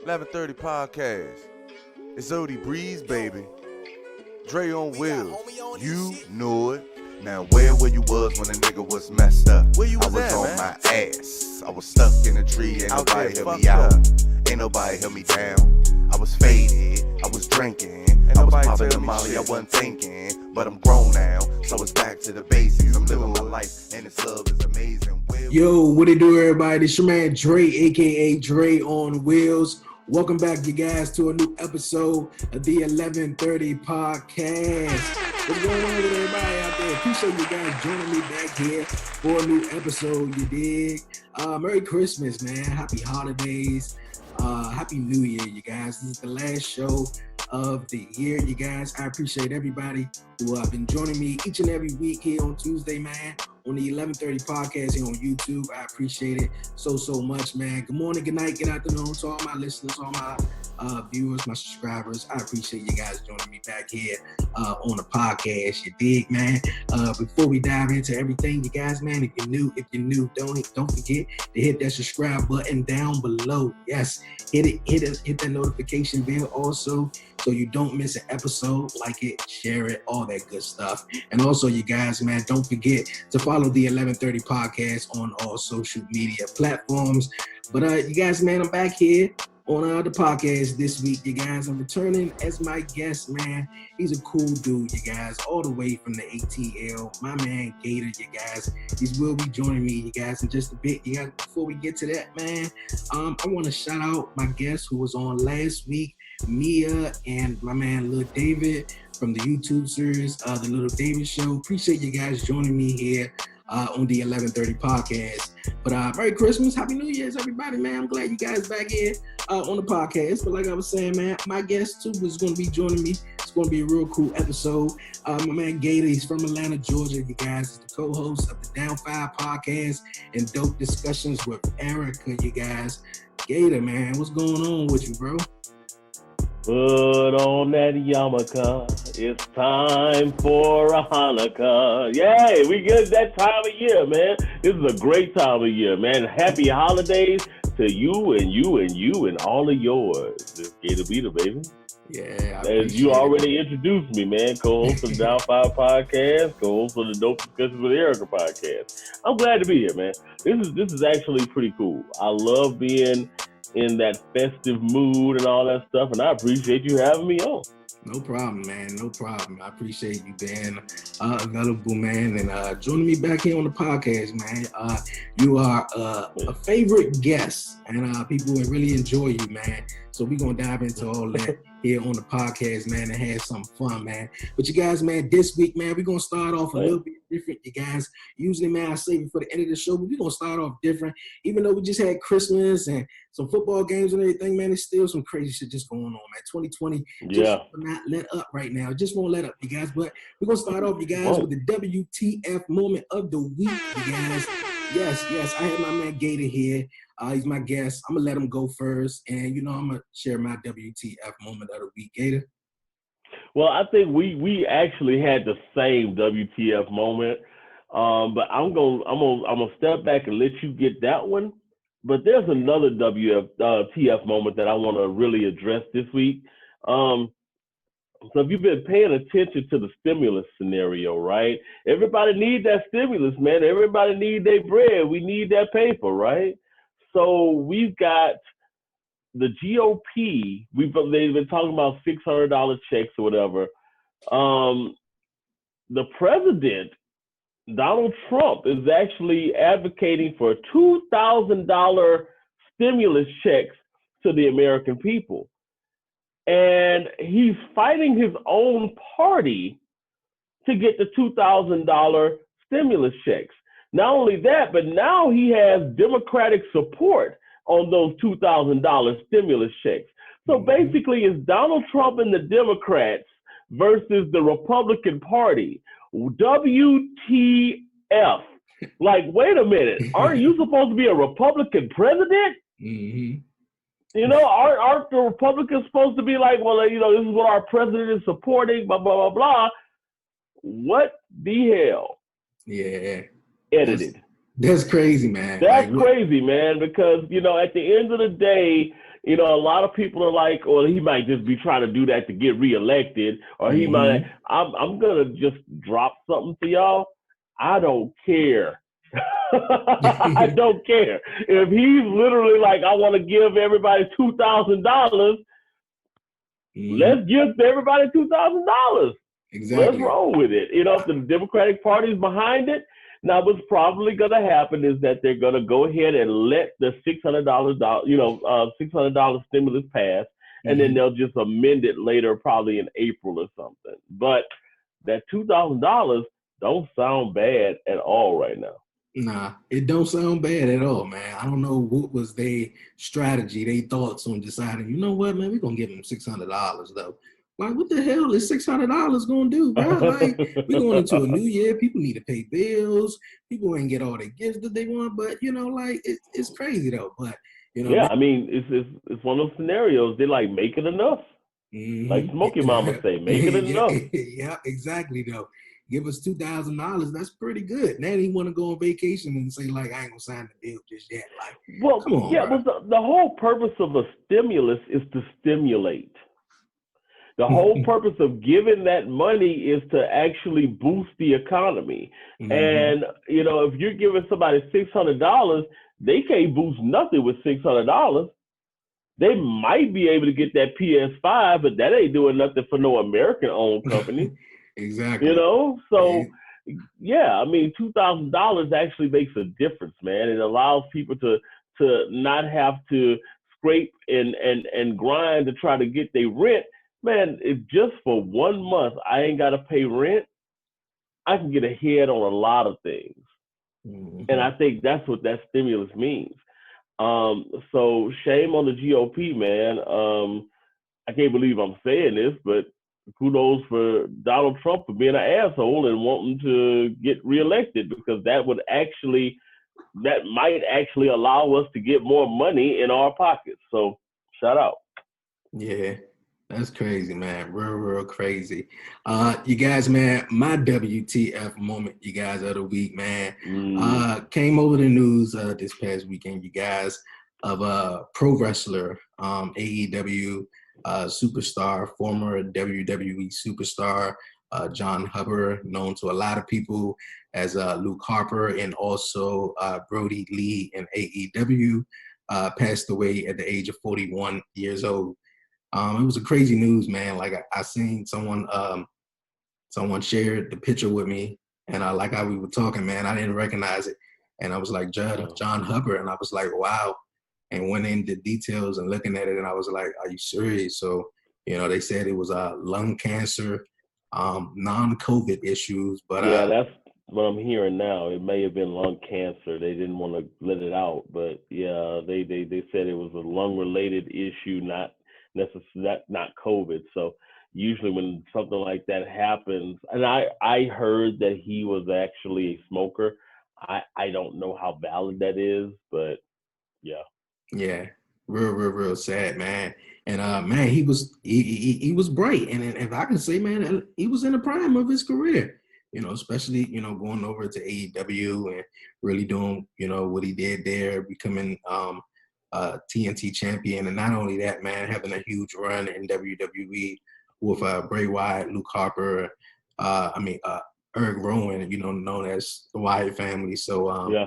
11:30 podcast. It's Odie Breeze, baby. Dre on wheels. You know it. Now where you was when a nigga was messed up? Where you was I was at, on man? my ass. I was stuck in a tree. Ain't Out nobody there help me fucked out. up. Ain't nobody help me down. I was faded. I was drinking. I was nobody popping tell the me molly. I shit. wasn't thinking. But I'm grown now. So it's back to the basics. I'm living my life. And this love is amazing. Yo, what it do, everybody? It's your man Dre, aka Dre on Wheels. Welcome back, you guys, to a new episode of the 11:30 podcast. What's going on with everybody out there? Appreciate you guys joining me back here for a new episode. You dig? Merry Christmas, man. Happy holidays. Happy New Year, you guys. This is the last show of the year, you guys. I appreciate everybody who have been joining me each and every week here on Tuesday, man, on the 11:30 podcast here on YouTube. I appreciate it so much, man. Good morning, good night, good afternoon to all my listeners, all my viewers, my subscribers. I appreciate you guys joining me back here on the podcast. You dig, man? Before we dive into everything, you guys, man, if you're new, don't forget to hit that subscribe button down below. Yes, hit that notification bell also, so you don't miss an episode. Like it, share it, all that good stuff. And also, you guys, man, don't forget to follow the 11:30 podcast on all social media platforms. But you guys, man, I'm back here on the podcast this week, you guys. I'm returning as my guest, man. He's a cool dude, you guys, all the way from the ATL. My man Gator, you guys. He will be joining me, you guys, in just a bit. You guys, before we get to that, man, I want to shout out my guest who was on last week, Mia, and my man Lil David from the YouTube series, the Little David Show. Appreciate you guys joining me here on the 11:30 podcast. But Merry Christmas, Happy New Year's, everybody, man. I'm glad you guys back here on the podcast. But like I was saying, man, my guest too is going to be joining me. It's going to be a real cool episode. My man Gator, he's from Atlanta, Georgia, you guys. He's the co-host of the Down 5 podcast and Dope Discussions with Erica, you guys. Gator, man, what's going on with you, bro? Put on that yarmulke, it's time for a Hanukkah. Yay, we get that time of year, man. This is a great time of year, man. Happy holidays to you and you and you and all of yours. This Gator Beater, baby. Yeah, as you already introduced me, man, co-host of the Down 5 podcast, co-host of the Dope Discussions with Erica podcast. I'm glad to be here, man. This is actually pretty cool. I love being in that festive mood and all that stuff, and I appreciate you having me on. No problem, man. No problem. I appreciate you being available, man, and joining me back here on the podcast, man. You are a favorite guest, and people will really enjoy you, man. So we're going to dive into all that here on the podcast, man, and have some fun, man. But you guys, man, this week, man, we're going to start off a little bit different, you guys. Usually, man, I save it for the end of the show, but we're going to start off different. Even though we just had Christmas and some football games and everything, man, there's still some crazy shit just going on, man. 2020 just will not let up right now. It just won't let up, you guys. But we're going to start off, you guys, with the WTF moment of the week, you guys. Yes, I have my man Gator here. He's my guest. I'm going to let him go first. And, I'm going to share my WTF moment of the week. Gator? Well, I think we actually had the same WTF moment. But I'm gonna step back and let you get that one. But there's another WTF moment that I want to really address this week. So if you've been paying attention to the stimulus scenario, right? Everybody needs that stimulus, man. Everybody needs their bread. We need that paper, right? So we've got the GOP. They've been talking about $600 checks or whatever. The president, Donald Trump, is actually advocating for $2,000 stimulus checks to the American people. And he's fighting his own party to get the $2,000 stimulus checks. Not only that, but now he has Democratic support on those $2,000 stimulus checks. So basically, it's Donald Trump and the Democrats versus the Republican Party. WTF. Like, wait a minute. Aren't you supposed to be a Republican president? Mm-hmm. Aren't the Republicans supposed to be like, well, this is what our president is supporting, blah, blah, blah, blah. What the hell? Yeah. Edited. That's crazy, man. That's crazy, man, because, at the end of the day, You know, a lot of people are like, well, he might just be trying to do that to get reelected, or he might. Mm-hmm. I'm gonna just drop something to y'all. I don't care. I don't care if he's literally like, I want to give everybody $2,000. Mm-hmm. Let's give everybody $2,000. Let's Exactly. roll with it. You know, if the Democratic Party is behind it, now what's probably going to happen is that they're going to go ahead and let the $600, $600 stimulus pass, and then Mm-hmm. they'll just amend it later, probably in April or something. But that $2,000 don't sound bad at all right now. Nah, it don't sound bad at all, man. I don't know what was their strategy, their thoughts on deciding, you know what, man, we're gonna give them $600 though. Like, what the hell is $600 gonna do, bro? Like, we going into a new year, people need to pay bills, people ain't get all the gifts that they want, but you know, like it's crazy though. But you know, Yeah, I mean, it's one of those scenarios. They like make it enough, like Smokey Mama say, make it yeah, enough. yeah, exactly though. Give us $2,000. That's pretty good. Now he want to go on vacation and say like, I ain't gonna sign the deal just yet. Like, Well, come on, yeah, bro. but the whole purpose of a stimulus is to stimulate. The whole purpose of giving that money is to actually boost the economy. Mm-hmm. And you know, if you're giving somebody $600, they can't boost nothing with $600. They might be able to get that PS5, but that ain't doing nothing for no American-owned company. You Exactly. know, so It, yeah, I mean, $2,000 actually makes a difference, man. It allows people to not have to scrape and grind to try to get their rent. Man, if just for 1 month I ain't got to pay rent, I can get ahead on a lot of things, and mm-hmm. I think that's what that stimulus means. So shame on the GOP, man. I can't believe I'm saying this, but kudos for Donald Trump for being an asshole and wanting to get reelected, because that might actually allow us to get more money in our pockets. So shout out. Yeah, that's crazy, man. Real crazy. You guys, man, my WTF moment, you guys, of the week, man. Mm, Came over the news this past weekend, you guys, of pro wrestler, AEW superstar, former WWE superstar, John Hubbard, known to a lot of people as Luke Harper, and also Brody Lee in AEW, passed away at the age of 41 years old. It was a crazy news, man. Like I seen someone shared the picture with me, and I like how we were talking, man. I didn't recognize it, and I was like uh, John Hubbard, and I was like, wow, and went into details and looking at it, and I was like, are you serious? So you know, they said it was lung cancer, non-COVID issues, but yeah, that's what I'm hearing now. It may have been lung cancer. They didn't want to let it out, but yeah, they said it was a lung related issue, not necessarily not COVID. So usually when something like that happens, and I heard that he was actually a smoker. I don't know how valid that is, but yeah. yeah, real sad, man. And man, he was bright, and if I can say, man, he was in the prime of his career. You know, especially going over to AEW and really doing what he did there, becoming TNT champion, and not only that, man, having a huge run in WWE with Bray Wyatt, Luke Harper, Eric Rowan, known as the Wyatt family. So Yeah,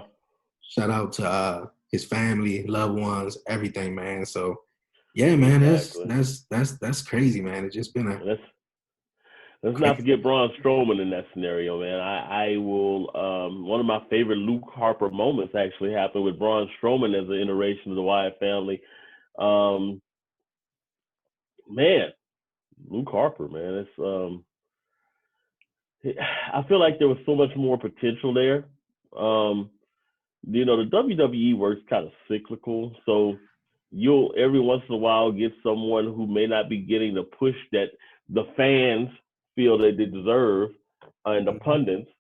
shout out to his family, loved ones, everything, man. So yeah, man, exactly. that's crazy, man. It's just been a And let's not crazy. forget Braun Strowman in that scenario, man. I will. One of my favorite Luke Harper moments actually happened with Braun Strowman as an iteration of the Wyatt family. Um, man, Luke Harper, man. I feel like there was so much more potential there. Um, the WWE works kind of cyclical, so you'll every once in a while get someone who may not be getting the push that the fans feel that they deserve, and the Mhm. pundits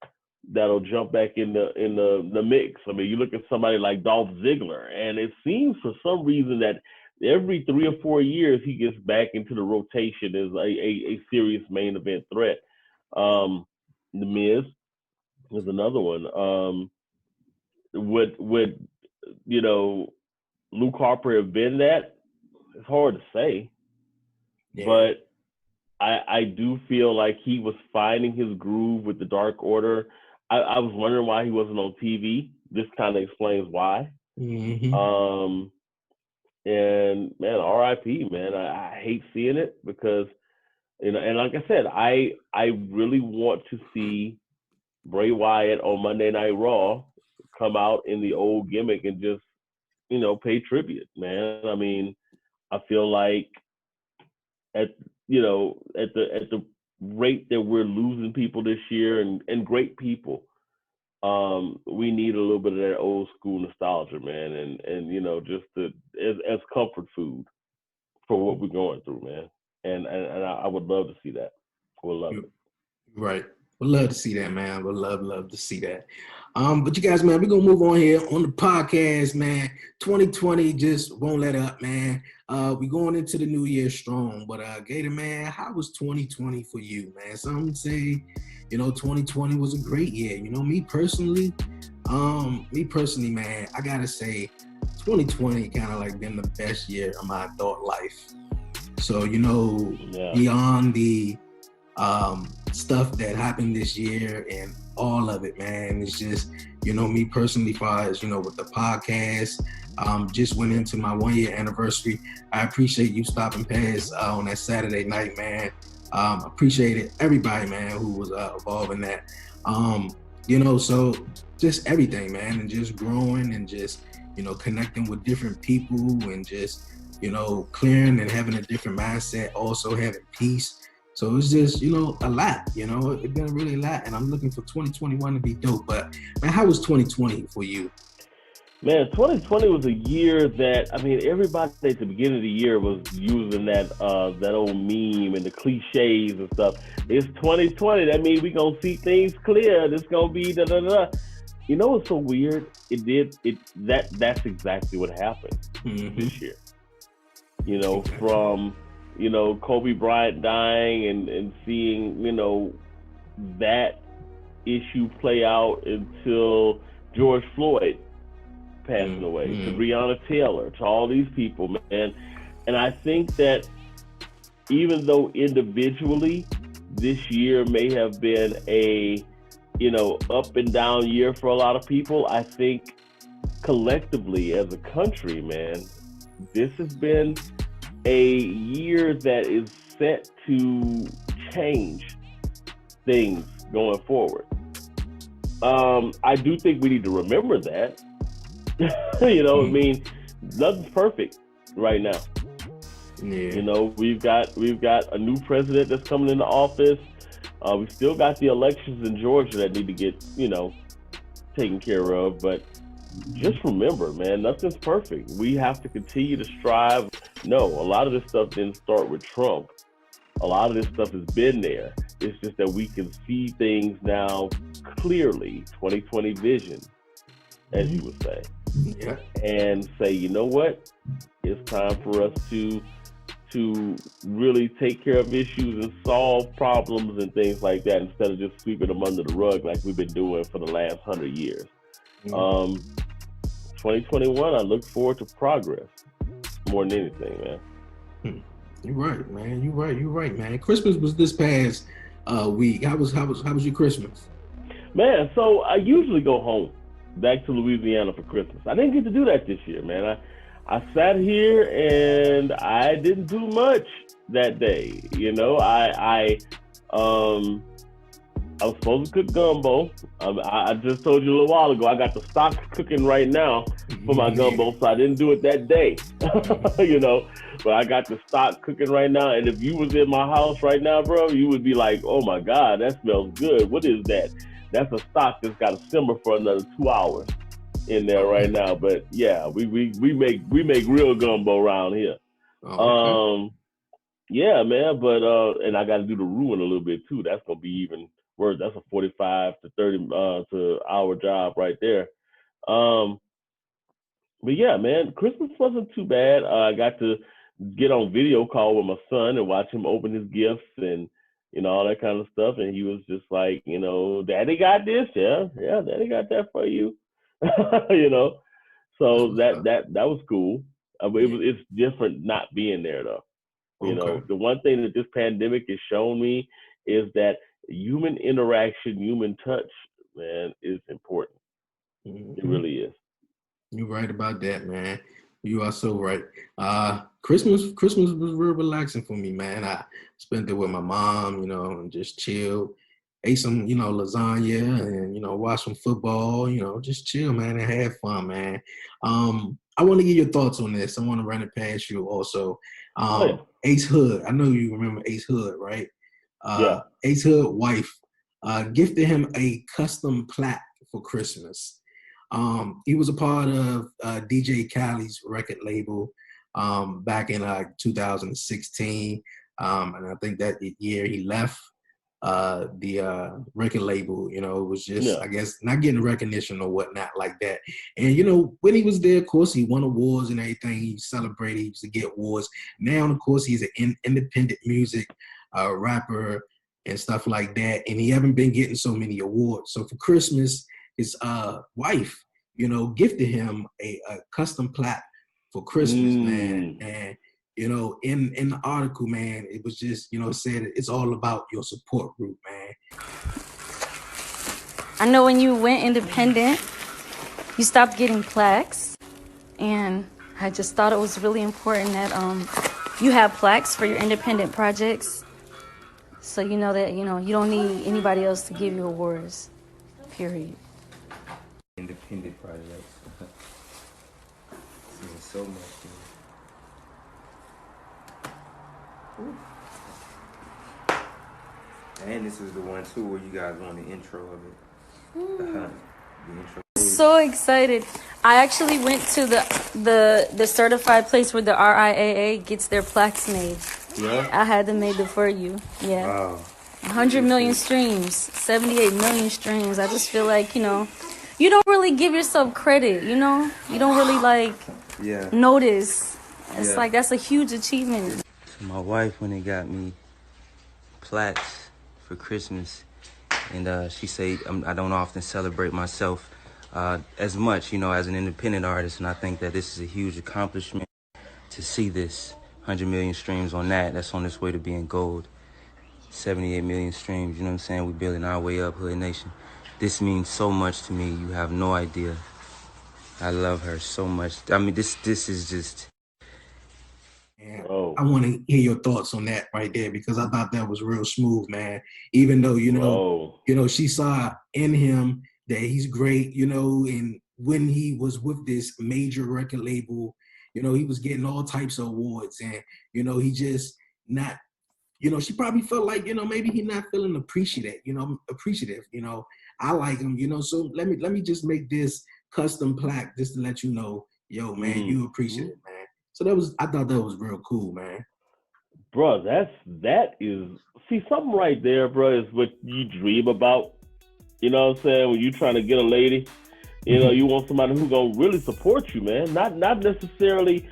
that'll jump back in the mix. I mean, you look at somebody like Dolph Ziggler, and it seems for some reason that every 3 or 4 years he gets back into the rotation as a serious main event threat. Um, the Miz is another one. Would you know Luke Harper have been that? it's hard to say, but I do feel like he was finding his groove with the Dark Order. I was wondering why he wasn't on TV. This kind of explains why. Mm-hmm. And man, R.I.P. Man, I hate seeing it because and like I said, I really want to see Bray Wyatt on Monday Night Raw come out in the old gimmick and just pay tribute, man. I mean, I feel like at the rate that we're losing people this year and great people, we need a little bit of that old school nostalgia, man, and just as comfort food for what we're going through, man. And I would love to see that. I would love it. Right. Would love to see that, man. Would love to see that. But you guys, man, we're gonna move on here on the podcast, man. 2020 just won't let up, man. We're going into the new year strong. But Gator, man, how was 2020 for you, man? Some say, 2020 was a great year. Me personally, man, I gotta say 2020 kind of like been the best year of my adult life. So, beyond the stuff that happened this year and all of it, man, it's just, me personally, far as, with the podcast, just went into my 1 year anniversary. I appreciate you stopping past on that Saturday night, man. Appreciated everybody, man, who was involved in that. So just everything, man, and just growing and just, connecting with different people and just, clearing and having a different mindset, also having peace. So it's just, a lot, it's been really a lot, and I'm looking for 2021 to be dope. But, man, how was 2020 for you? Man, 2020 was a year that, everybody at the beginning of the year was using that old meme and the cliches and stuff. It's 2020. That means we're going to see things clear. It's going to be da-da-da. What's so weird? That's exactly what happened this year. From Kobe Bryant dying and seeing, that issue play out until George Floyd passing away, to Breonna Taylor, to all these people, man. And I think that even though individually this year may have been a, up and down year for a lot of people, I think collectively as a country, man, this has been a year that is set to change things going forward. I do think we need to remember that. Nothing's perfect right now. Yeah. We've got a new president that's coming into office. We still got the elections in Georgia that need to get, taken care of. But just remember, man, nothing's perfect. We have to continue to strive. No, a lot of this stuff didn't start with Trump. A lot of this stuff has been there. It's just that we can see things now clearly, 2020 vision, as you would say. Yeah. And say, you know what? It's time for us to really take care of issues and solve problems and things like that instead of just sweeping them under the rug like we've been doing for the last 100 years. 2021, I look forward to progress more than anything, man. You're right, man. You're right, man. Christmas was this past week. How was your Christmas? Man, so I usually go home back to Louisiana for Christmas. I didn't get to do that this year, man. I sat here and I didn't do much that day. I was supposed to cook gumbo. I just told you a little while ago, I got the stock cooking right now for my gumbo, so I didn't do it that day, but I got the stock cooking right now. And if you was in my house right now, bro, you would be like, oh my God, that smells good. What is that? That's a stock that's got to simmer for another 2 hours in there right now. But yeah, we make real gumbo around here. Okay. Yeah, man. But and I got to do the roux in a little bit too. That's gonna be even worse. That's a 45 to 30 to hour job right there. But yeah, man, Christmas wasn't too bad. I got to get on video call with my son and watch him open his gifts and all that kind of stuff. And he was just like, Daddy got this, yeah, Daddy got that for you, So that was cool. It's different not being there though. You know, Okay. the one thing that this pandemic has shown me is that human interaction, human touch, man, is important. It Mhm. really is. You're right about that, man. You are so right. Christmas was real relaxing for me, man. I spent it with my mom, and just chill. Ate some, lasagna and, watch some football, just chill, man, and have fun, man. I want to get your thoughts on this. I want to run it past you also. Oh yeah, Ace Hood, I know you remember Ace Hood, right? yeah. Ace Hood wife gifted him a custom plaque for Christmas. He was a part of DJ Khaled's record label back in 2016, and I think that year he left the record label. It was just, Yeah. I guess, not getting recognition or whatnot like that. And when he was there, of course, he won awards and everything. He celebrated. He used to get awards. Now, of course, he's an independent music rapper and stuff like that. And he haven't been getting so many awards. So for Christmas, his wife, gifted him a custom plaque for Christmas, man. And in the article, man, it was just, said it's all about your support group, man. I know when you went independent, you stopped getting plaques, and I just thought it was really important that you have plaques for your independent projects, so you know that you don't need anybody else to give you awards. Period. Independent projects. It means so much to me. And this is the one too where you guys on the intro of it. The intro. So excited. I actually went to the certified place where the RIAA gets their plaques made. Yeah. I had them made for you. Yeah. Wow. 100 million streams, 78 million streams. I just feel like, you don't really give yourself credit, You don't really notice. It's like that's a huge achievement. To my wife when they got me plaques for Christmas, and she said I don't often celebrate myself as much, as an independent artist, and I think that this is a huge accomplishment to see this 100 million streams on that's on its way to being gold. 78 million streams, you know what I'm saying? We're building our way up, Hood Nation. This means so much to me. You have no idea. I love her so much. I mean, this is just... I want to hear your thoughts on that right there, because I thought that was real smooth, man. Even though, she saw in him that he's great, and when he was with this major record label, he was getting all types of awards, and, he just not, she probably felt like, maybe he not feeling appreciative. I like him, so let me just make this custom plaque just to let you know, yo, man, you appreciate it, man. So I thought that was real cool, man. Bro, that is something right there, bro, is what you dream about. You know what I'm saying? When you trying to get a lady, you want somebody who gonna really support you, man. Not necessarily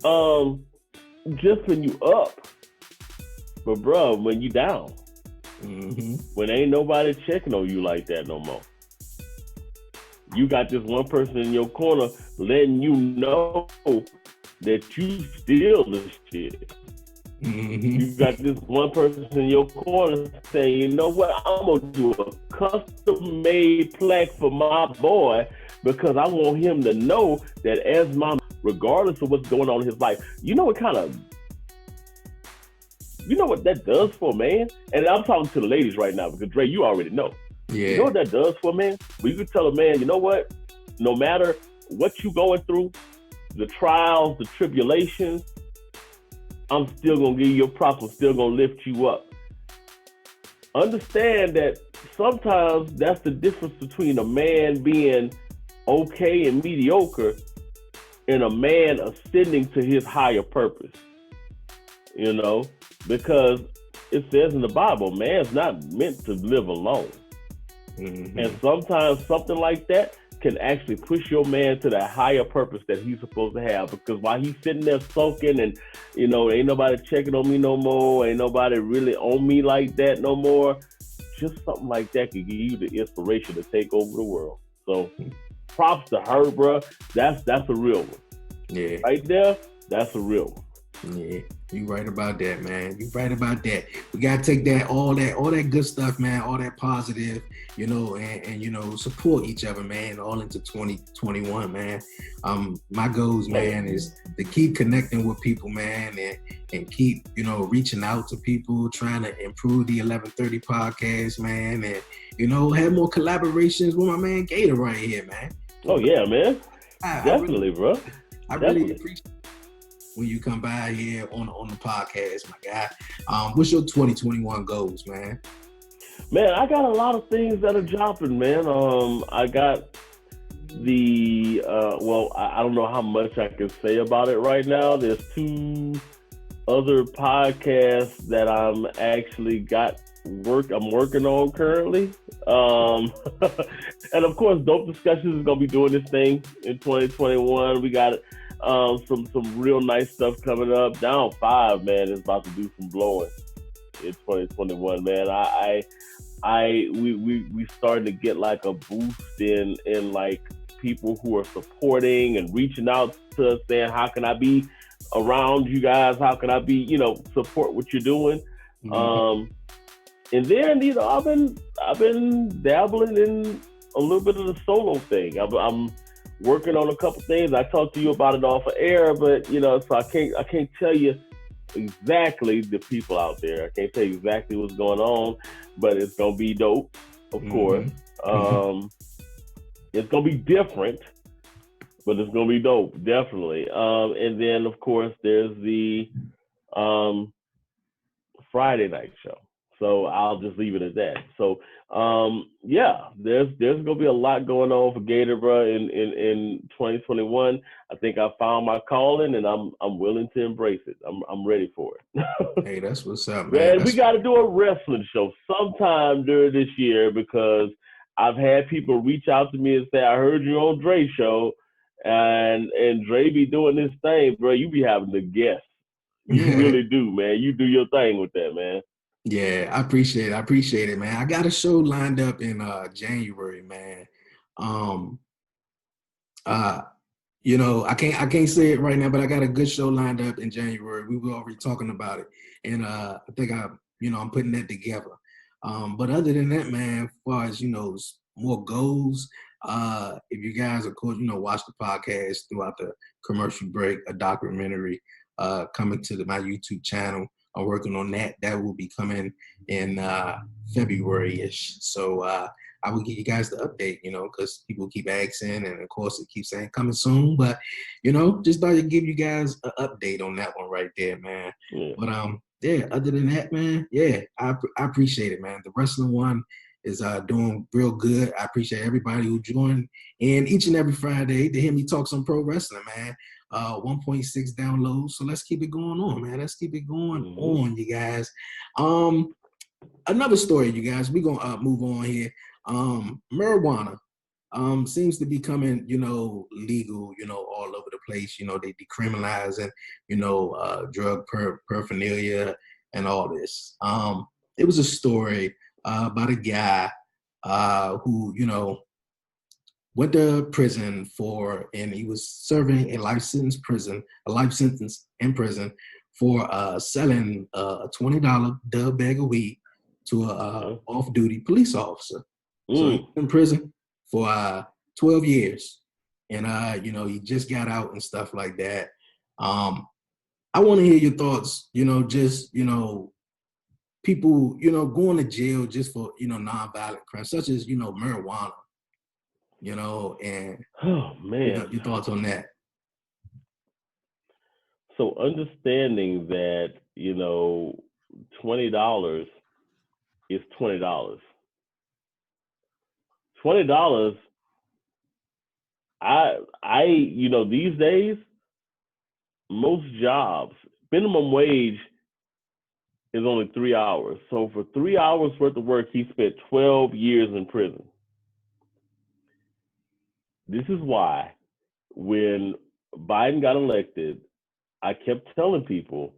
just when you up, but bro, when you down. When ain't nobody checking on you like that no more. You got this one person in your corner letting you know that you still the shit. You got this one person in your corner saying, you know what, I'm going to do a custom-made plaque for my boy because I want him to know that as my, regardless of what's going on in his life, you know what that does for a man? And I'm talking to the ladies right now because, Dre, you already know. Yeah. You know what that does for a man? When you can tell a man, you know what, no matter what you going through, the trials, the tribulations, I'm still going to give you your props. I'm still going to lift you up. Understand that sometimes that's the difference between a man being okay and mediocre and a man ascending to his higher purpose. Because it says in the Bible, man's not meant to live alone. And sometimes something like that can actually push your man to that higher purpose that he's supposed to have. Because while he's sitting there sulking and, ain't nobody checking on me no more, ain't nobody really on me like that no more, just something like that could give you the inspiration to take over the world. So props to her, bro. That's a real one. Yeah. Right there, that's a real one. Yeah, you right about that, man. You right about that. We gotta take that all that good stuff, man, all that positive, and support each other, man, all into 2021, man. My goals, man, is to keep connecting with people, man, and keep, reaching out to people, trying to improve the 1130 podcast, man, and have more collaborations with my man Gator right here, man. Oh yeah, man. Definitely, bro. I really appreciate when you come by here on the podcast, my guy. What's your 2021 goals, man? Man, I got a lot of things that are dropping, man. I got the I don't know how much I can say about it right now. There's 2 other podcasts that I'm actually I'm working on currently. And of course, Dope Discussions is gonna be doing this thing in 2021. We got some real nice stuff coming up. Down 5, man, is about to do some blowing in 2021, man. We starting to get like a boost in like people who are supporting and reaching out to us saying, how can I be around you guys? How can I be, support what you're doing? Mm-hmm. And then, I've been dabbling in a little bit of the solo thing. I'm working on a couple things. I talked to you about it off of air, but so I can't tell you exactly the people out there. I can't tell you exactly what's going on, but it's gonna be dope, of course. It's gonna be different, but it's gonna be dope, definitely. And then of course there's the Friday night show. So I'll just leave it at that. So there's gonna be a lot going on for Gator, bro, in 2021. I think I found my calling, and I'm willing to embrace it. I'm ready for it. Hey, that's what's up, man. We got to do a wrestling show sometime during this year, because I've had people reach out to me and say, I heard you on Dre's show, and Dre be doing this thing, bro. You be having the guests. You really do, man. You do your thing with that, man. Yeah, I appreciate it, man. I got a show lined up in January, man. I can't say it right now, but I got a good show lined up in January. We were already talking about it, and I think I'm putting that together. But other than that, man, as far as more goals, if you guys, of course, watch the podcast throughout the commercial break, a documentary coming to my YouTube channel. I'm working on that. That will be coming in February-ish. So I will give you guys the update, because people keep asking, and of course it keeps saying coming soon. But just thought I'd give you guys an update on that one right there, man. Yeah. But other than that, man, I appreciate it, man. The wrestling one is doing real good. I appreciate everybody who joined in each and every Friday to hear me talk some pro wrestling, man. 1.6 downloads. So let's keep it going on, man. Let's keep it going on, you guys. Another story, you guys. We're gonna move on here. Marijuana seems to be becoming, legal, all over the place. They decriminalizing, drug paraphernalia and all this. It was a story about a guy who, went to prison and he was serving a life sentence in prison for selling a $20 dub bag of weed to a off-duty police officer. So he was in prison for 12 years, and he just got out and stuff like that. I want to hear your thoughts. People going to jail just for nonviolent crimes such as marijuana. And oh man, your thoughts on that? So understanding that $20 is $20. $20. These days, most jobs, minimum wage is only 3 hours. So for 3 hours worth of work, he spent 12 years in prison. This is why when Biden got elected, I kept telling people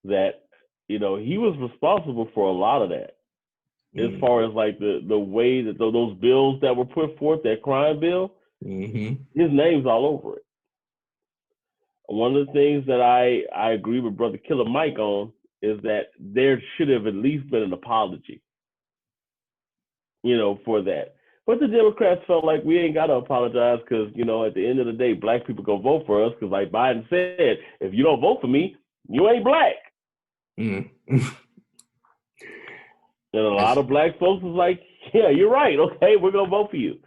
that, he was responsible for a lot of that. As far as like the way that those bills that were put forth, that crime bill, his name's all over it. One of the things that I agree with Brother Killer Mike on is that there should have at least been an apology, for that. But the Democrats felt like we ain't got to apologize because, at the end of the day, black people go vote for us because, like Biden said, if you don't vote for me, you ain't black. Mm. And a lot of black folks was like, yeah, you're right. Okay, we're going to vote for you.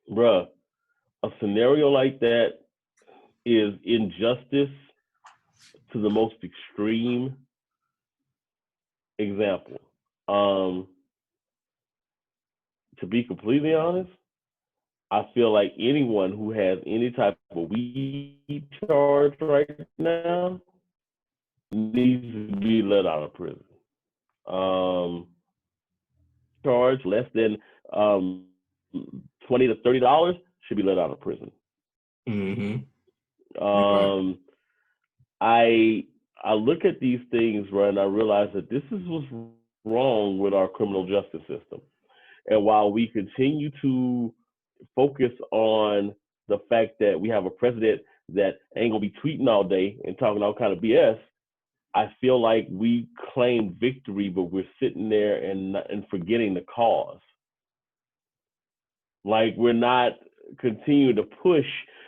Bruh, a scenario like that is injustice to the most extreme example. To be completely honest, I feel like anyone who has any type of weed charge right now needs to be let out of prison. Charge less than $20 to $30 should be let out of prison. Mm-hmm. I look at these things, right, and I realize that this is what's wrong with our criminal justice system. And while we continue to focus on the fact that we have a president that ain't gonna be tweeting all day and talking all kind of BS, I feel like we claim victory, but we're sitting there and forgetting the cause. Like we're not continuing to push.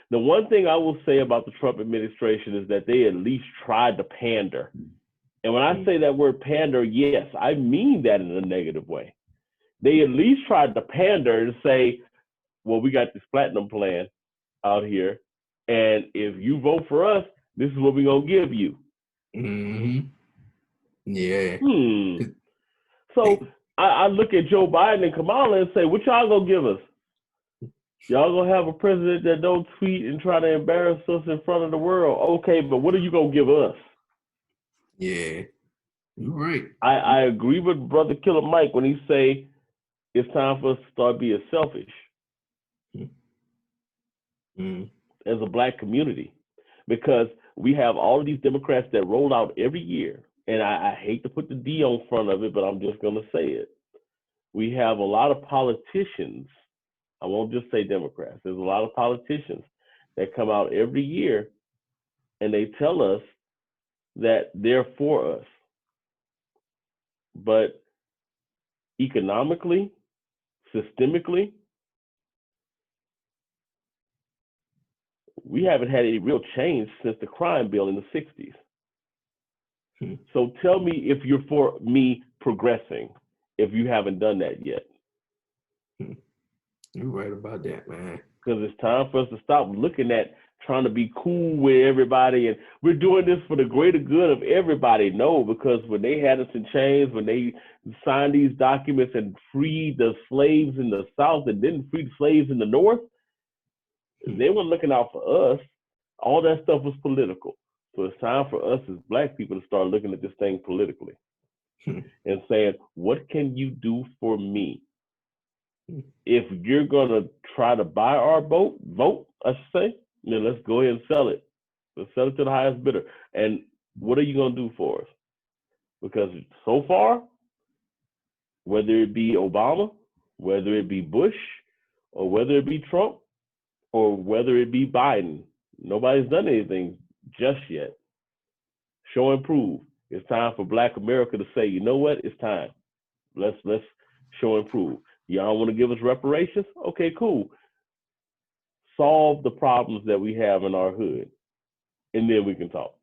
The one thing I will say about the Trump administration is that they at least tried to pander. And when I say that word pander, yes, I mean that in a negative way. They at least tried to pander and say, well, we got this platinum plan out here, and if you vote for us, this is what we're going to give you. Mm-hmm. Yeah. So I look at Joe Biden and Kamala and say, what y'all going to give us? Y'all going to have a president that don't tweet and try to embarrass us in front of the world. Okay, but what are you going to give us? Yeah, you're right. I agree with Brother Killer Mike when he say it's time for us to start being selfish as a black community, because we have all of these Democrats that roll out every year, and I hate to put the D on front of it, but I'm just going to say it. We have a lot of politicians, I won't just say Democrats, there's a lot of politicians that come out every year and they tell us that they're for us. But economically, systemically, we haven't had any real change since the crime bill in the 60s. So tell me if you're for me progressing, if you haven't done that yet. You're right about that, man. Because it's time for us to stop looking at trying to be cool with everybody and we're doing this for the greater good of everybody. No, because when they had us in chains, when they signed these documents and freed the slaves in the South and didn't free the slaves in the North, they were looking out for us. All that stuff was political. So it's time for us as black people to start looking at this thing politically and saying, what can you do for me? If you're going to try to buy our vote, I should say, then let's go ahead and sell it. Let's sell it to the highest bidder. And what are you going to do for us? Because so far, whether it be Obama, whether it be Bush, or whether it be Trump, or whether it be Biden, nobody's done anything just yet. Show and prove. It's time for Black America to say, you know what? It's time. Let's show and prove. Y'all want to give us reparations? Okay, cool. Solve the problems that we have in our hood, and then we can talk.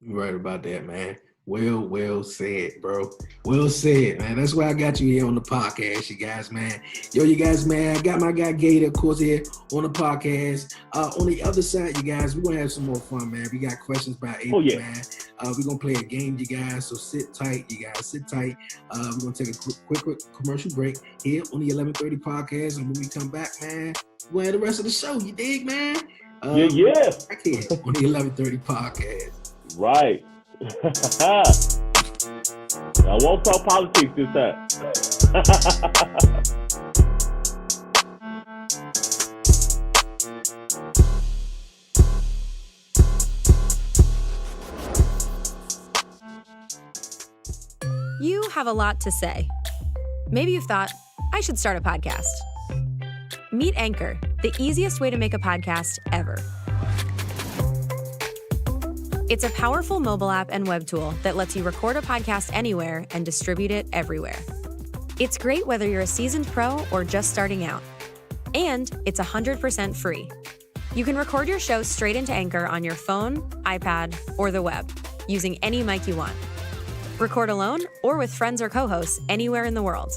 You're right about that, man. Well said, bro. Well said, man. That's why I got you here on the podcast, you guys, man. Yo, you guys, man, I got my guy Gator, of course, here on the podcast. On the other side, you guys, we're going to have some more fun, man. We got questions by April, man. We're going to play a game, you guys, so sit tight, you guys. Sit tight. We're going to take a quick commercial break here on the 1130 podcast, and when we come back, man, we'll have the rest of the show, you dig, man? Yeah. Back here on the 1130 podcast. Right. I won't talk politics this time. You have a lot to say. Maybe you've thought, I should start a podcast. Meet Anchor, the easiest way to make a podcast ever. It's a powerful mobile app and web tool that lets you record a podcast anywhere and distribute it everywhere. It's great whether you're a seasoned pro or just starting out. And it's 100% free. You can record your show straight into Anchor on your phone, iPad, or the web, using any mic you want. Record alone or with friends or co-hosts anywhere in the world.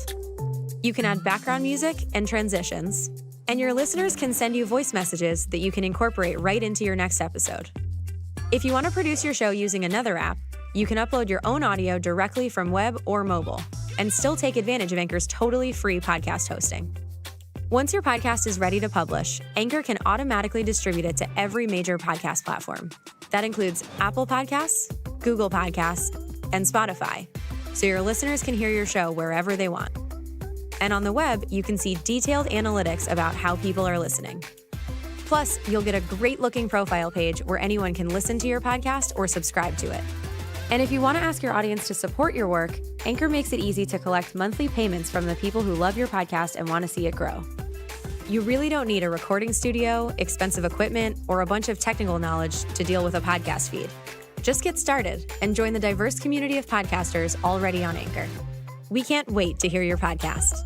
You can add background music and transitions, and your listeners can send you voice messages that you can incorporate right into your next episode. If you want to produce your show using another app, you can upload your own audio directly from web or mobile and still take advantage of Anchor's totally free podcast hosting. Once your podcast is ready to publish, Anchor can automatically distribute it to every major podcast platform. That includes Apple Podcasts, Google Podcasts, and Spotify, so your listeners can hear your show wherever they want. And on the web, you can see detailed analytics about how people are listening. Plus, you'll get a great-looking profile page where anyone can listen to your podcast or subscribe to it. And if you want to ask your audience to support your work, Anchor makes it easy to collect monthly payments from the people who love your podcast and want to see it grow. You really don't need a recording studio, expensive equipment, or a bunch of technical knowledge to deal with a podcast feed. Just get started and join the diverse community of podcasters already on Anchor. We can't wait to hear your podcast.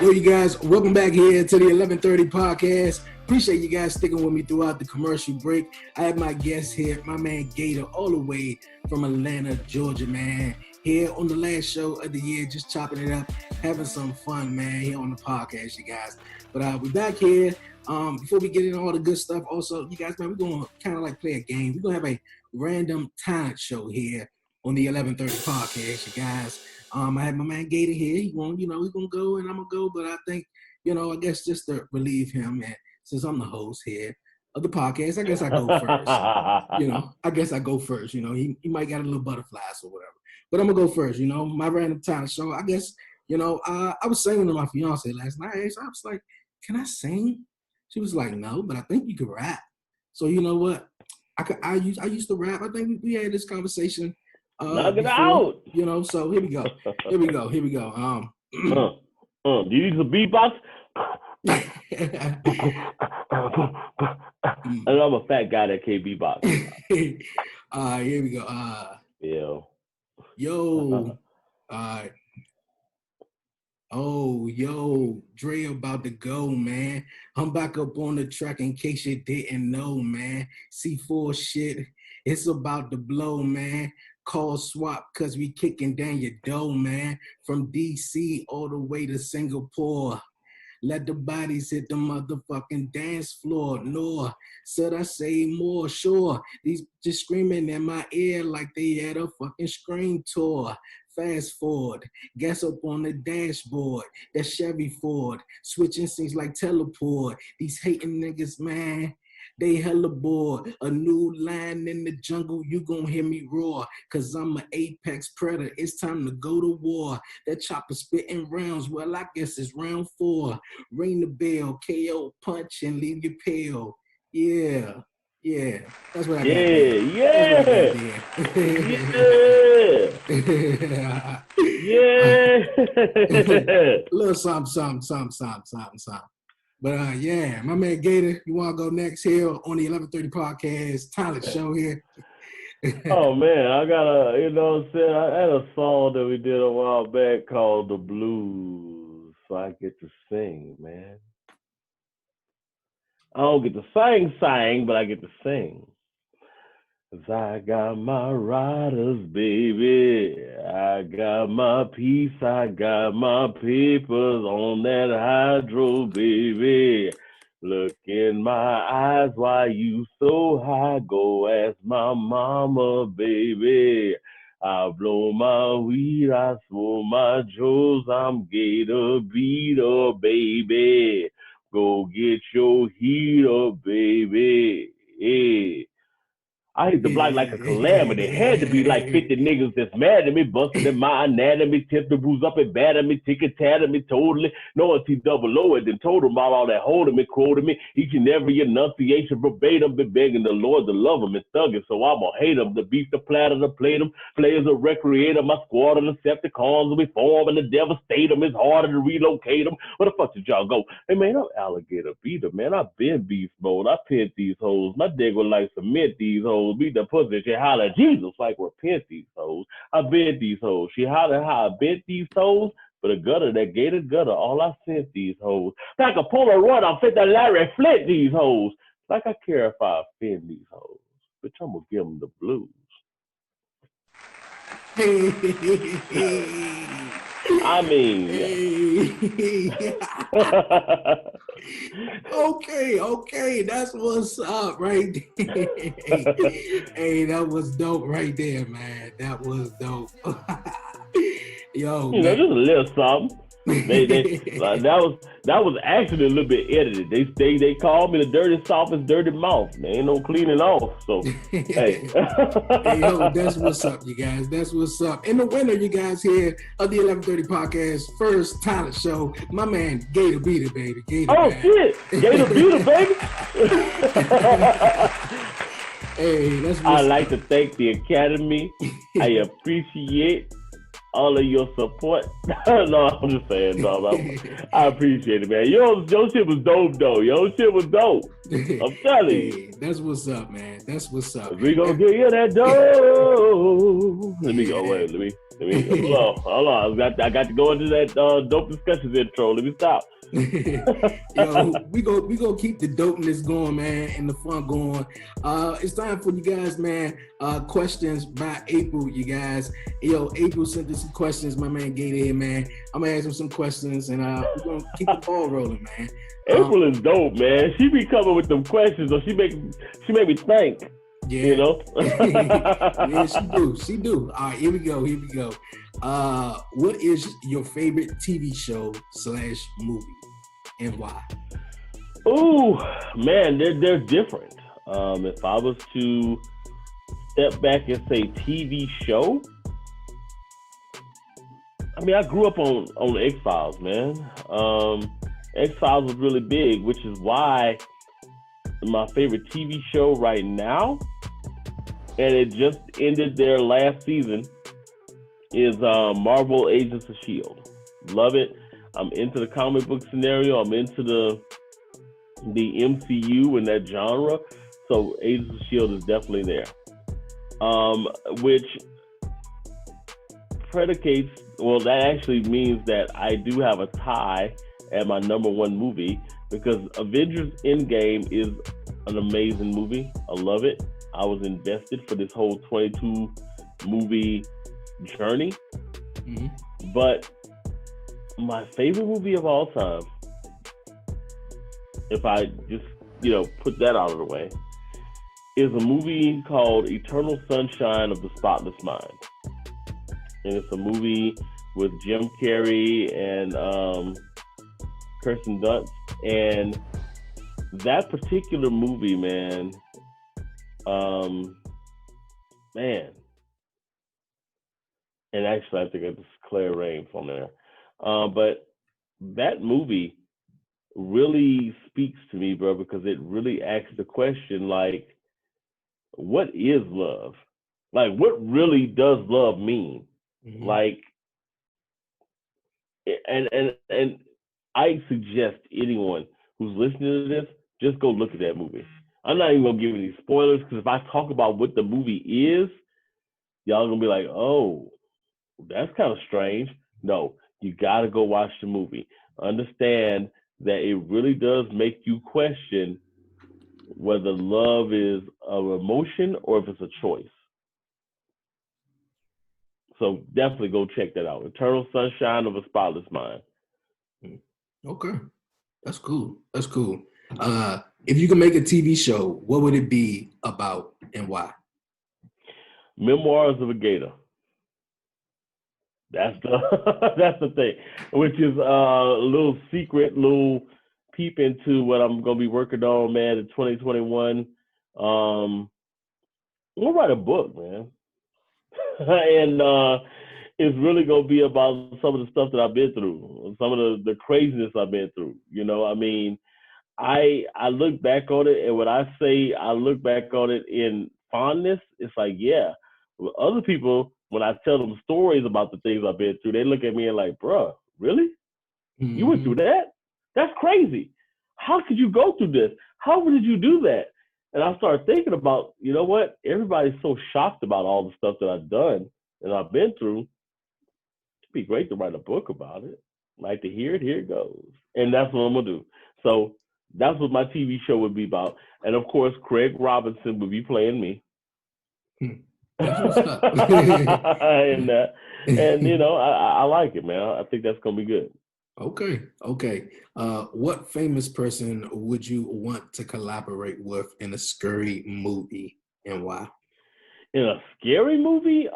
Yo, you guys, welcome back here to the 1130 podcast. Appreciate you guys sticking with me throughout the commercial break. I have my guest here, my man Gator, all the way from Atlanta, Georgia, man. Here on the last show of the year, just chopping it up, having some fun, man, here on the podcast, you guys. But we're back here. Before we get into all the good stuff, also, you guys, man, we're going to kind of like play a game. We're going to have a random talent show here on the 1130 podcast, you guys. I have my man Gator here. He's going to go and I'm going to go. But I think, I guess just to relieve him, and since I'm the host here of the podcast, I guess I go first. I guess I go first. He might got a little butterflies or whatever. But I'm going to go first, my random talent show. I guess, I was singing to my fiance last night. I was like, can I sing? She was like, no, but I think you can rap. So you know what? I used to rap. I think we had this conversation. Knock it before, out. So here we go. Here we go. Do you need some beatbox? And I'm a fat guy that can't beatbox. Here we go. Yo. Dre about to go, man. I'm back up on the track in case you didn't know, man. C4 shit, it's about to blow, man. Call swap, cause we kicking down your door, man. From DC all the way to Singapore. Let the bodies hit the motherfucking dance floor. Nor should I say more? Sure, these just screaming in my ear like they had a fucking screen tour. Fast forward, gas up on the dashboard. That Chevy Ford, switching scenes like teleport. These hating niggas, man, they hella bored. A new line in the jungle, you gon' hear me roar. Cause I'm an apex predator, it's time to go to war. That chopper spitting rounds, well I guess it's round 4. Ring the bell, KO, punch and leave you pale. Yeah, that's what I got there. Little something. But my man Gator, you want to go next here on the 1130 podcast talent show here? Oh man, I got I had a song that we did a while back called The Blues, so I get to sing, man. I don't get to sing, but I get to sing. 'Cause I got my riders, baby. I got my peace, I got my papers on that hydro, baby. Look in my eyes, why you so high? Go ask my mama, baby. I blow my weed, I smoke my Joes, I'm Gator Beater, baby. Go get your heater, baby. Hey. I hate the block like a calamity. It had to be like 50 niggas that's mad at me, busting in my anatomy, tipped the booze up and bad at me, tick-a-tat at me totally. No T-double-O and then told them about all that holding me, quoting me, each and every enunciation verbatim, been begging the Lord to love them and thugging, so I'm gonna hate them. The beef, the platter, the plate them, players a recreator, my squad of the Decepticons will be forming to devastate them. It's harder to relocate them. Where the fuck did y'all go? Hey man, I'm alligator beater, man. I've been beast mode. I pinned these hoes. My dick was like cement these hoes. Beat the pussy. She holler Jesus like repent these hoes. I bent these hoes. She holler how I bent these hoes. But a gutter that gator gutter. All I sent these hoes. Like a Polaroid, I'm fit the Larry Flint these hoes. Like I care if I offend these hoes. Bitch, I'm gonna give them the blues. I mean, okay, that's what's up right there. Hey, that was dope right there, man. That was dope. Yo, you know, just a little something. That was actually a little bit edited. They called me the dirty softest dirty mouth. There ain't no cleaning off. So hey. Hey, yo, that's what's up, you guys. That's what's up. And the winner, you guys, here of the 1130 podcast first talent show, my man Gator Beater, baby. Gator, oh man. Shit, Gator Beater, baby. Hey, that's what's I'd like to thank the Academy. I appreciate all of your support. No, I'm just saying, no, I appreciate it, man. Your shit was dope, though. Your shit was dope. I'm telling you. That's what's up, man. That's what's up. We gonna get you that dope. Let me go. Wait, let me. Hold on. I got to go into that dope discussions intro. Let me stop. Yo, we gonna keep the dopeness going, man, and the fun going. It's time for you guys, man. Questions by April, you guys. Yo, April sent us some questions. My man Gator here, man. I'm gonna ask him some questions, and we're gonna keep the ball rolling, man. April is dope, man. She be coming with them questions, so she make me think. Yeah. You know? Yeah, she do. All right, here we go. What is your favorite TV show / movie and why? Ooh, man, they're different. If I was to step back and say TV show, I mean, I grew up on X-Files, man. X-Files was really big, which is why my favorite TV show right now, and it just ended their last season, is Marvel Agents of S.H.I.E.L.D. Love it. I'm into the comic book scenario. I'm into the MCU and that genre. So Agents of S.H.I.E.L.D. is definitely there. Which predicates, well, that actually means that I do have a tie at my number one movie, because Avengers Endgame is an amazing movie. I love it. I was invested for this whole 22 movie journey. Mm-hmm. But my favorite movie of all time, if I just, put that out of the way, is a movie called Eternal Sunshine of the Spotless Mind. And it's a movie with Jim Carrey and Kirsten Dunst. And that particular movie, man, and actually I think it's Claire Rains on there. But that movie really speaks to me, bro, because it really asks the question, like, what is love? Like, what really does love mean? Mm-hmm. Like, and I suggest anyone who's listening to this, just go look at that movie. I'm not even gonna give any spoilers, because if I talk about what the movie is, y'all gonna be like, oh, that's kind of strange. No, you gotta go watch the movie. Understand that it really does make you question whether love is an emotion or if it's a choice. So definitely go check that out. Eternal Sunshine of a Spotless Mind. Okay. That's cool. If you could make a TV show, what would it be about and why? Memoirs of a Gator. That's the thing, which is a little secret, little peep into what I'm gonna be working on, man, in 2021. We'll write a book, man. And it's really gonna be about some of the stuff that I've been through, some of the craziness I've been through. You know, I mean, I look back on it, and when I say I look back on it in fondness, it's like, yeah. With other people, when I tell them stories about the things I've been through, they look at me and like, bruh, really? You went through that? That's crazy. How could you go through this? How did you do that? And I started thinking about, you know what? Everybody's so shocked about all the stuff that I've done and I've been through. It'd be great to write a book about it. Like to hear it, here it goes. And that's what I'm gonna do. So that's what my TV show would be about. And of course, Craig Robinson would be playing me. That's what's up. And you know, I like it, man. I think that's gonna be good. Okay. What famous person would you want to collaborate with in a scary movie, and why? In a scary movie,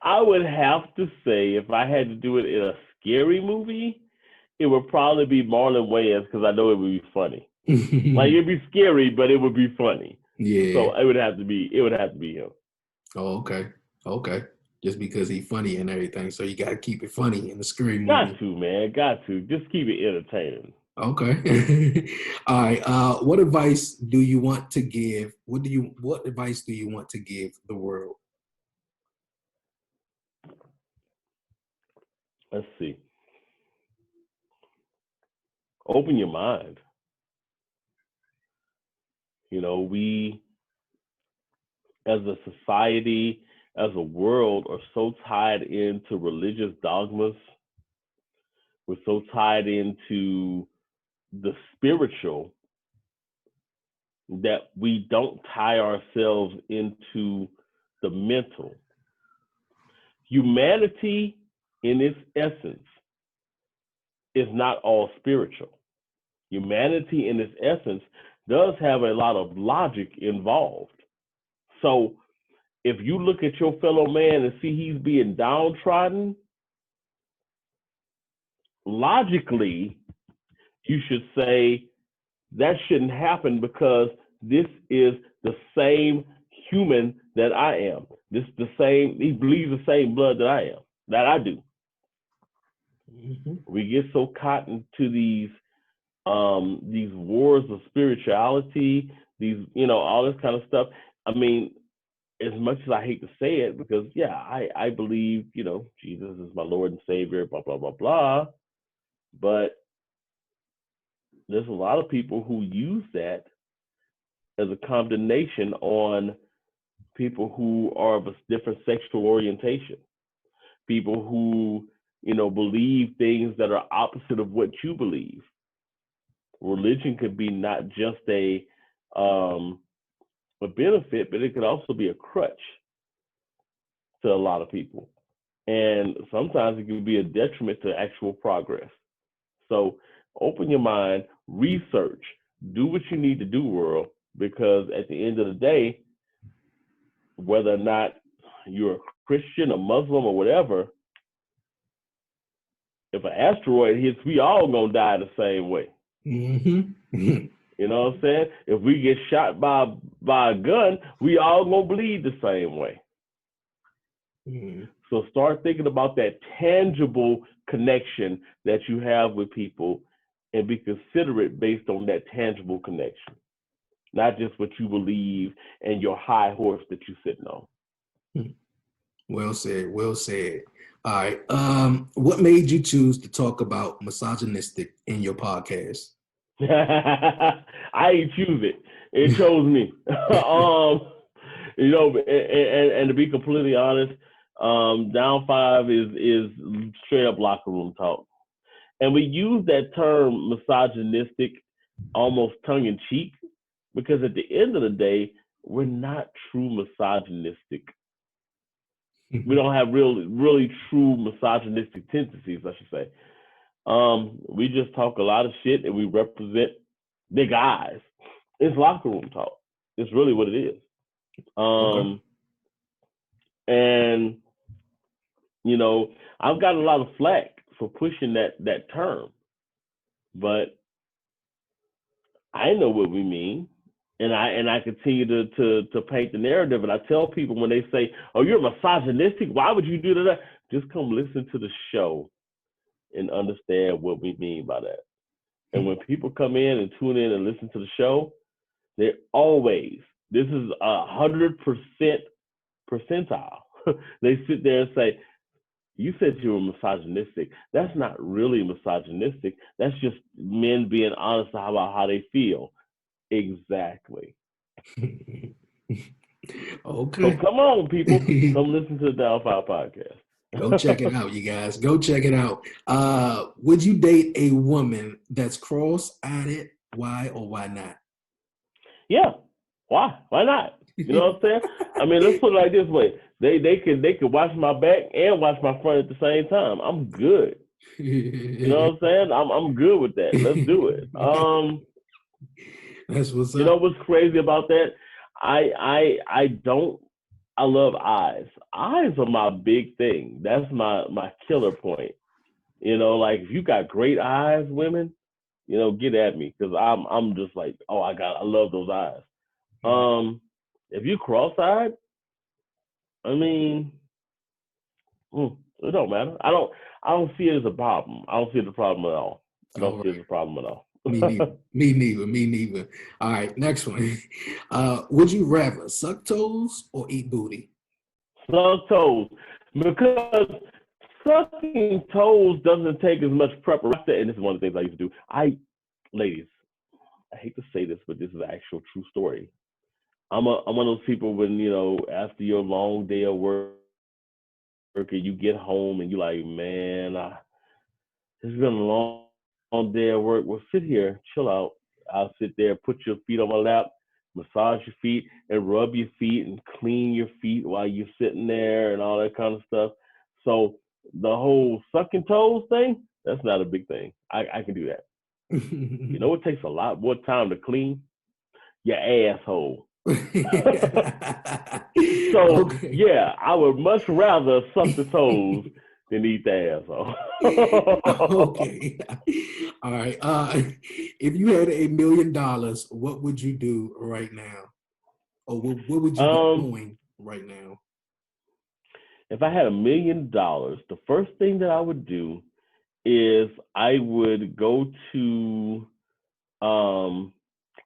I would have to say if I had to do it in a scary movie, it would probably be Marlon Wayans because I know it would be funny. Like it'd be scary, but it would be funny. Yeah. So it would have to be him. Oh, okay. Just because he's funny and everything, so you got to keep it funny in the scary movie. Got to, man. Got to. Just keep it entertaining. Okay. All right. What advice do you want to give? What advice do you want to give the world? Let's see. Open your mind. You know, we as a society, as a world, are so tied into religious dogmas. We're so tied into the spiritual that we don't tie ourselves into the mental. Humanity, in its essence, is not all spiritual. Humanity, in its essence, does have a lot of logic involved. So if you look at your fellow man and see he's being downtrodden, logically, you should say that shouldn't happen because this is the same human that I am. This the same, he bleeds the same blood that I do. Mm-hmm. We get so caught into these wars of spirituality, these, you know, all this kind of stuff. I mean, as much as I hate to say it, because yeah, I believe, you know, Jesus is my Lord and Savior, blah, blah, blah, blah. But there's a lot of people who use that as a condemnation on people who are of a different sexual orientation, people who, you know, believe things that are opposite of what you believe. Religion could be not just a benefit, but it could also be a crutch to a lot of people. And sometimes it can be a detriment to actual progress. So open your mind, research, do what you need to do, world, because at the end of the day, whether or not you're a Christian, a Muslim, or whatever, if an asteroid hits, we all gonna die the same way. Mm-hmm. You know what I'm saying? If we get shot by a gun, we all gonna bleed the same way. Mm-hmm. So start thinking about that tangible connection that you have with people and be considerate based on that tangible connection, not just what you believe and your high horse that you're sitting on. Well said. Well said. All right. What made you choose to talk about misogynistic in your podcast? I ain't choose it. It chose me. You know, and to be completely honest, Down 5 is straight up locker room talk. And we use that term misogynistic almost tongue in cheek because at the end of the day, we're not true misogynistic. We don't have really true misogynistic tendencies, I should say. We just talk a lot of shit and we represent big eyes. It's locker room talk. It's really what it is. Okay. And you know, I've got a lot of flack for pushing that term, but I know what we mean. And I continue to paint the narrative. And I tell people when they say, "Oh, you're misogynistic. Why would you do that?" Just come listen to the show and understand what we mean by that. And when people come in and tune in and listen to the show, they always, this is 100% percentile. They sit there and say, "You said you were misogynistic. That's not really misogynistic. That's just men being honest about how they feel." Exactly. So Okay. come on, people. Come listen to the Downfile podcast. Go check it out, you guys. Go check it out. Would you date a woman that's cross-eyed? Why or why not? Yeah. Why? Why not? You know what I'm saying? I mean, let's put it like this way. They could watch my back and watch my front at the same time. I'm good. You know what I'm saying? I'm good with that. Let's do it. That's what's You know up. what's crazy about that? I don't. I love eyes. Eyes are my big thing. That's my killer point. You know, like if you got great eyes, women, get at me because I'm just like, oh, I love those eyes. Um, if you cross-eyed, I mean, it don't matter. I don't see it as a problem. I don't see it as a problem at all. I All don't see it right. as a problem at all. Me neither. Me neither. Me neither. All right. Next one. Would you rather suck toes or eat booty? Suck toes, because sucking toes doesn't take as much preparation. And this is one of the things I used to do. Ladies, I hate to say this, but this is an actual true story. I'm one of those people when after your long day of work and you get home and you're like, man, it's been a long day of work. Well, sit here, chill out. I'll sit there, put your feet on my lap, massage your feet, and rub your feet and clean your feet while you're sitting there and all that kind of stuff. So the whole sucking toes thing, that's not a big thing. I can do that. You know, it takes a lot more time to clean your asshole. So Okay. yeah, I would much rather suck the toes than eat the asshole. Okay. All right. If you had $1 million, what would you do right now? Or what would you be um, doing right now? if I had $1 million, the first thing that I would do is um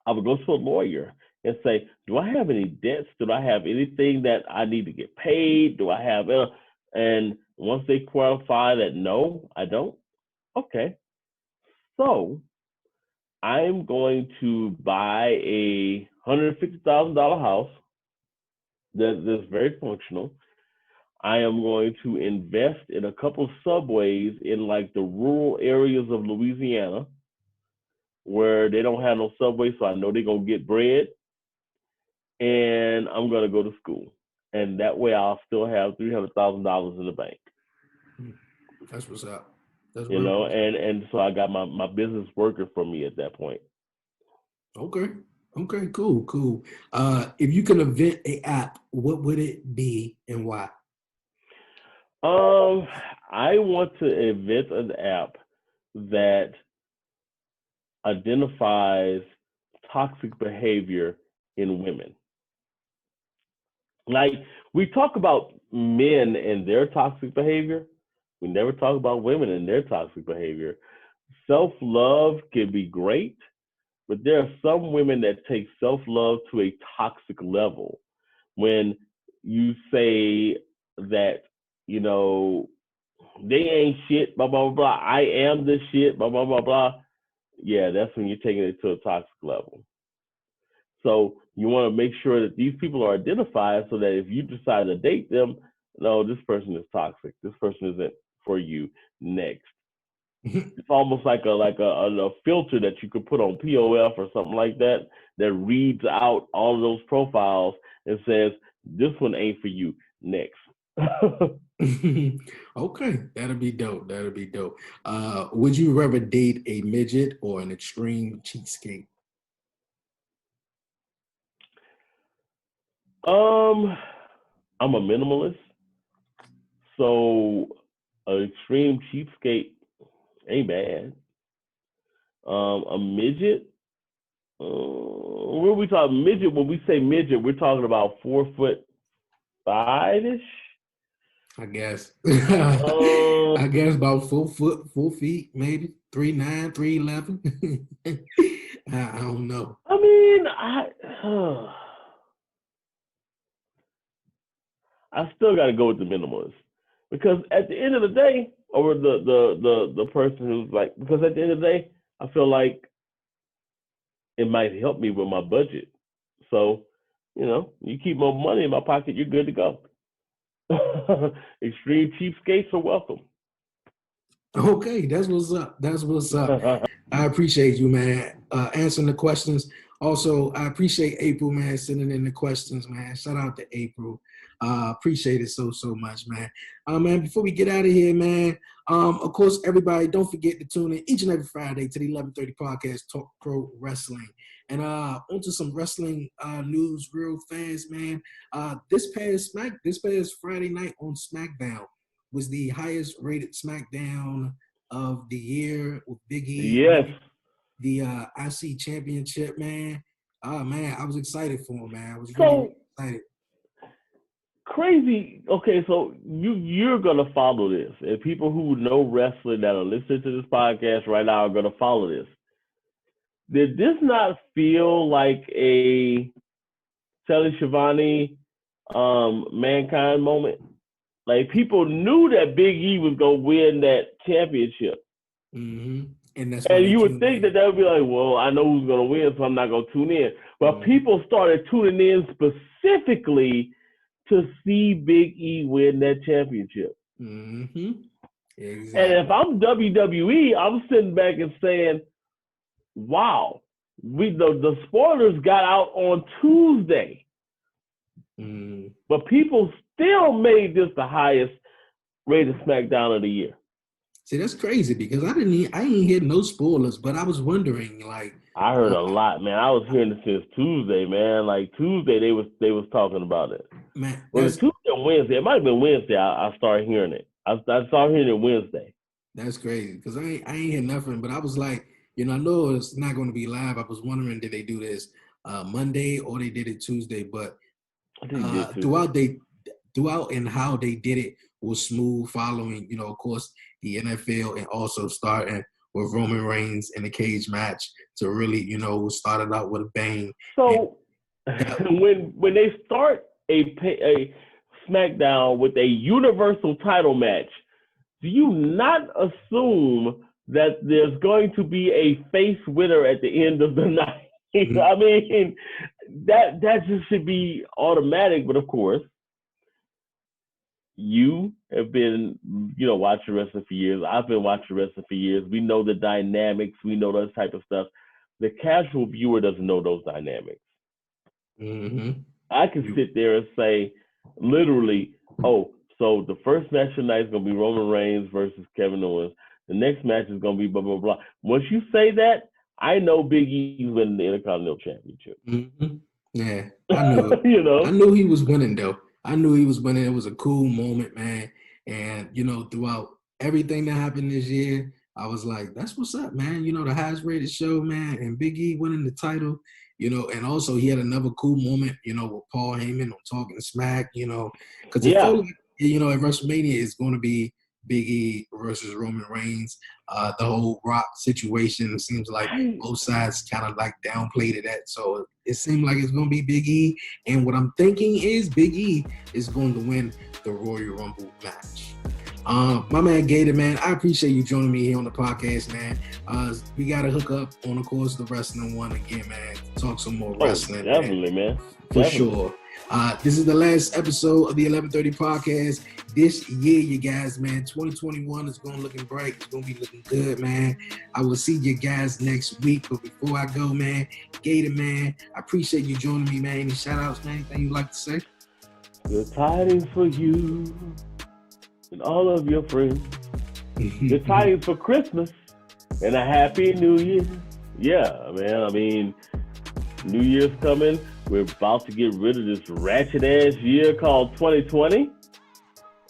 I would go to a lawyer and say, do I have any debts? Do I have anything that I need to get paid? Do I have and once they qualify that no, I don't, okay. So I'm going to buy a $150,000 house that's very functional. I am going to invest in a couple of subways in like the rural areas of Louisiana where they don't have no subway, so I know they're gonna get bread. And I'm gonna go to school, and that way I'll still have $300,000 in the bank. That's what's up. That's You real know, what's up. and so I got my business working for me at that point. Okay. Okay, cool, cool. If you could invent a app, what would it be and why? Um, I want to invent an app that identifies toxic behavior in women. Like we talk about men and their toxic behavior, we never talk about women and their toxic behavior. Self-love can be great, but there are some women that take self-love to a toxic level. When you say that, you know, they ain't shit, blah, blah, blah, blah. I am this shit, blah, blah, blah, blah. Yeah, that's when you're taking it to a toxic level. So you want to make sure that these people are identified so that if you decide to date them, no, this person is toxic. This person isn't for you. Next. It's almost like a filter that you could put on POF or something like that that reads out all of those profiles and says, this one ain't for you. Next. Okay, that'll be dope. That'll be dope. Would you rather date a midget or an extreme cheapskate? I'm a minimalist, so an extreme cheapskate ain't bad. A midget, What are we talking midget? When we say midget, we're talking about 4'5" ish. I guess. Um, I guess about 4 feet, maybe 3'9", 3'11". I don't know. I mean, I still got to go with the minimalist because at the end of the day, or the person who's like, because at the end of the day, I feel like it might help me with my budget. So, you keep more money in my pocket, you're good to go. Extreme cheapskates are welcome. Okay, that's what's up. That's what's up. I appreciate you, man, answering the questions. Also, I appreciate April, man, sending in the questions, man. Shout out to April. Appreciate it so much, man. Man, before we get out of here, man, of course, everybody, don't forget to tune in each and every Friday to the 11:30 podcast, Talk Pro Wrestling. And onto some wrestling news real fast, man. This past Friday night on SmackDown was the highest rated SmackDown of the year with Big E. Yes. The IC championship, man. Oh, man, I was excited for him, man. I was So excited. crazy. Okay, so you're gonna follow this, and people who know wrestling that are listening to this podcast right now are gonna follow this. Did this not feel like a Telly Schiavone, Mankind moment? Like people knew that Big E was gonna win that championship, Mm-hmm. And you would think that would be like, well, I know who's gonna win, so I'm not gonna tune in. But people started tuning in specifically to see Big E win that championship. Mm-hmm. Exactly. And if I'm WWE, I'm sitting back and saying, wow, the spoilers got out on Tuesday. But people still made this the highest rated SmackDown of the year. See, that's crazy because I ain't hear no spoilers, but I was wondering, like, I heard a lot, man. I was hearing it since Tuesday, man. Like Tuesday, they was talking about it. Man, well, it was Tuesday or Wednesday. It might have been Wednesday. I started hearing it. I started hearing it Wednesday. That's crazy because I ain't hear nothing. But I was like, I know it's not going to be live. I was wondering, did they do this Monday or they did it Tuesday? But throughout and how they did it was smooth, following, of course, the NFL, and also starting with Roman Reigns in a cage match to really, started out with a bang. So when they start a SmackDown with a Universal title match, do you not assume that there's going to be a face winner at the end of the night? Mm-hmm. I mean, that just should be automatic. But of course, you have been, watching wrestling for years. I've been watching wrestling for years. We know the dynamics. We know those type of stuff. The casual viewer doesn't know those dynamics. Mm-hmm. I can sit there and say, literally, so the first match tonight is going to be Roman Reigns versus Kevin Owens. The next match is going to be blah, blah, blah. Once you say that, I know Big E's winning the Intercontinental Championship. Mm-hmm. Yeah, I knew it. I knew he was winning, though. I knew he was winning. It was a cool moment, man. And, throughout everything that happened this year, I was like, that's what's up, man. The highest rated show, man. And Big E winning the title, and also he had another cool moment, with Paul Heyman on Talking Smack, because it felt like, at WrestleMania it's going to be Big E versus Roman Reigns. The whole Rock situation seems like both sides kind of like downplayed it. So it seemed like it's going to be Big E. And what I'm thinking is Big E is going to win the Royal Rumble match. My man Gator, man, I appreciate you joining me here on the podcast, man. We got to hook up on, of course, the wrestling one again, man. Talk some more wrestling. Definitely, man. For sure. This is the last episode of the 11:30 podcast. This year, you guys, man, 2021 is going to looking bright. It's going to be looking good, man. I will see you guys next week. But before I go, man, Gator, man, I appreciate you joining me, man. Any shout outs, man? Anything you'd like to say? Good tidings for you and all of your friends. Good tidings for Christmas and a happy New Year. Yeah, man. I mean, New Year's coming. We're about to get rid of this ratchet-ass year called 2020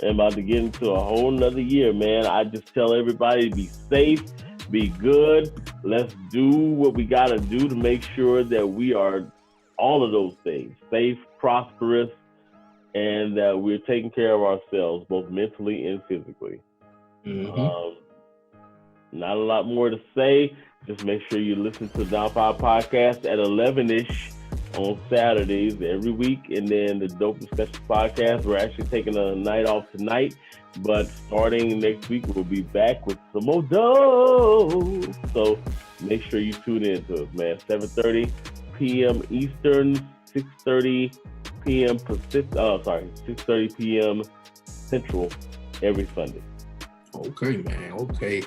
and about to get into a whole nother year, man. I just tell everybody to be safe, be good, let's do what we got to do to make sure that we are all of those things, safe, prosperous, and that we're taking care of ourselves, both mentally and physically. Mm-hmm. Not a lot more to say. Just make sure you listen to the Down 5 podcast at 11-ish on Saturdays every week. And then the Dope Discussions podcast, we're actually taking a night off tonight. But starting next week, we'll be back with some more dope. So make sure you tune in to us, man. 7:30 p.m. Eastern, 6:30 p.m. Pacific. 6:30 p.m. Central every Sunday. Okay, man. Okay.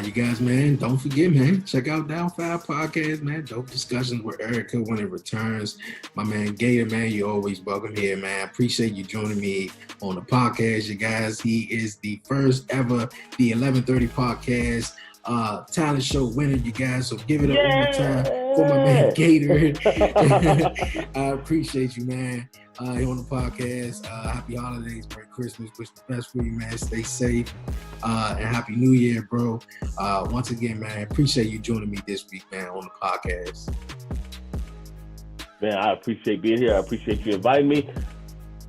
You guys, man, don't forget, man, check out Down 5 Podcast, man. Dope discussions with Erica when it returns. My man Gator, man, you're always welcome here, man. Appreciate you joining me on the podcast, you guys. He is the first ever the 11:30 podcast talent show winner, you guys. So give it up one more time for my man Gator. I appreciate you, man. Here on the podcast. Happy holidays, Merry Christmas. Wish the best for you, man. Stay safe. And Happy New Year, bro. Once again, man, appreciate you joining me this week, man, on the podcast. Man, I appreciate being here. I appreciate you inviting me.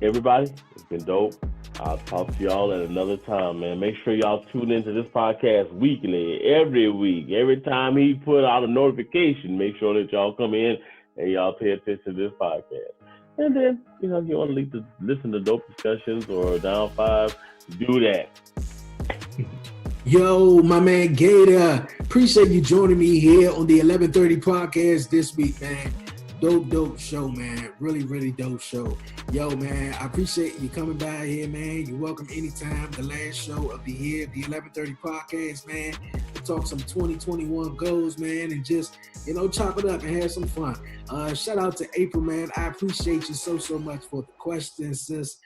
Everybody, it's been dope. I'll talk to y'all at another time, man. Make sure y'all tune into this podcast weekly, every week. Every time he put out a notification, make sure that y'all come in and y'all pay attention to this podcast. And then, you know, if you want to listen to Dope Discussions or Down 5, do that. Yo, my man Gator, appreciate you joining me here on the 11:30 podcast this week, man. Dope show, man. Really dope show. Yo, man, I appreciate you coming by here, man. You're welcome anytime. The last show of the year, the 11:30 podcast, man. We'll talk some 2021 goals, man, and just, you know, chop it up and have some fun. Shout out to April, man. I appreciate you so much for the questions, sis.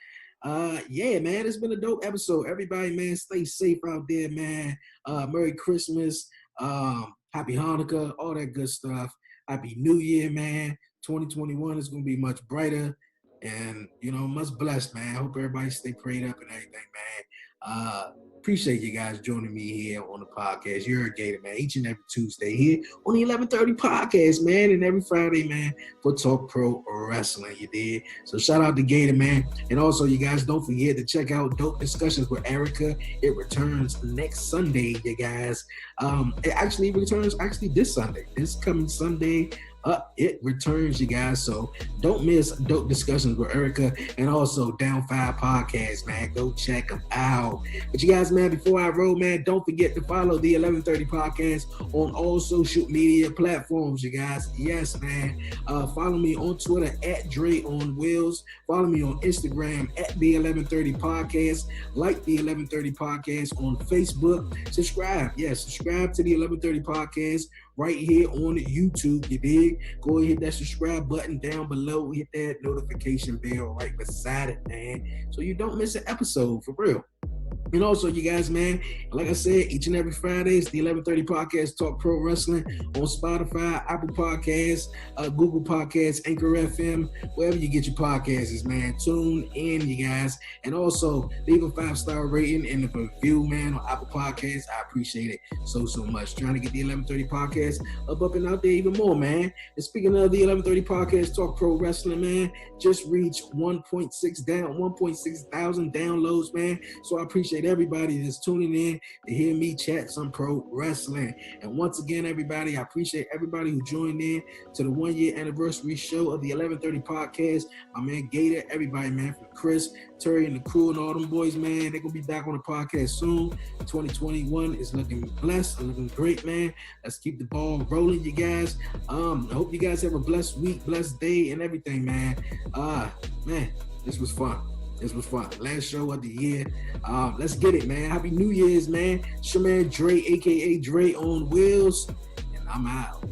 Yeah, man, it's been a dope episode. Everybody, man, stay safe out there, man. Merry Christmas, Happy Hanukkah, all that good stuff. Happy New Year, man. 2021 is going to be much brighter and, you know, much blessed, man. I hope everybody stay prayed up and everything, man. Appreciate you guys joining me here on the podcast. You're a Gator, man. Each and every Tuesday here on the 11:30 podcast, man. And every Friday, man, for Talk Pro Wrestling, you did. So shout out to Gator, man. And also, you guys, don't forget to check out Dope Discussions with Erica. It returns next Sunday, you guys. It actually returns this Sunday. This coming Sunday. It returns, you guys. So don't miss Dope Discussions with Erica and also Down 5 Podcast, man. Go check them out. But you guys, man, before I roll, man, don't forget to follow the 11:30 Podcast on all social media platforms, you guys. Yes, man. Follow me on Twitter at Dre on Wheels. Follow me on Instagram at the 11:30 Podcast. Like the 11:30 Podcast on Facebook. Subscribe. Yes, subscribe to the 11:30 Podcast right here on YouTube, you dig? Go ahead, hit that subscribe button down below. Hit that notification bell right beside it, man, so you don't miss an episode, for real. And also, you guys, man, like I said, each and every Friday, it's the 11:30 Podcast, Talk Pro Wrestling on Spotify, Apple Podcasts, Google Podcasts, Anchor FM, wherever you get your podcasts, man. Tune in, you guys. And also, leave a 5-star rating and a review, man, on Apple Podcasts. I appreciate it so much. Trying to get the 11:30 Podcast up and out there even more, man. And speaking of the 11:30 Podcast, Talk Pro Wrestling, man, just reached 1.6 thousand downloads, man. So I appreciate everybody that's tuning in to hear me chat some pro wrestling. And once again, everybody, I appreciate everybody who joined in to the 1-year anniversary show of the 11:30 Podcast. My man Gator, everybody, man, from Chris, Terry, and the crew and all them boys, man, they're gonna be back on the podcast soon. 2021 is looking blessed and looking great, man. Let's keep the ball rolling, you guys. I hope you guys have a blessed week, blessed day, and everything, man. Man, this was fun. Last show of the year. Let's get it, man. Happy New Year's, man. It's your man Dre, a.k.a. Dre on Wheels, and I'm out.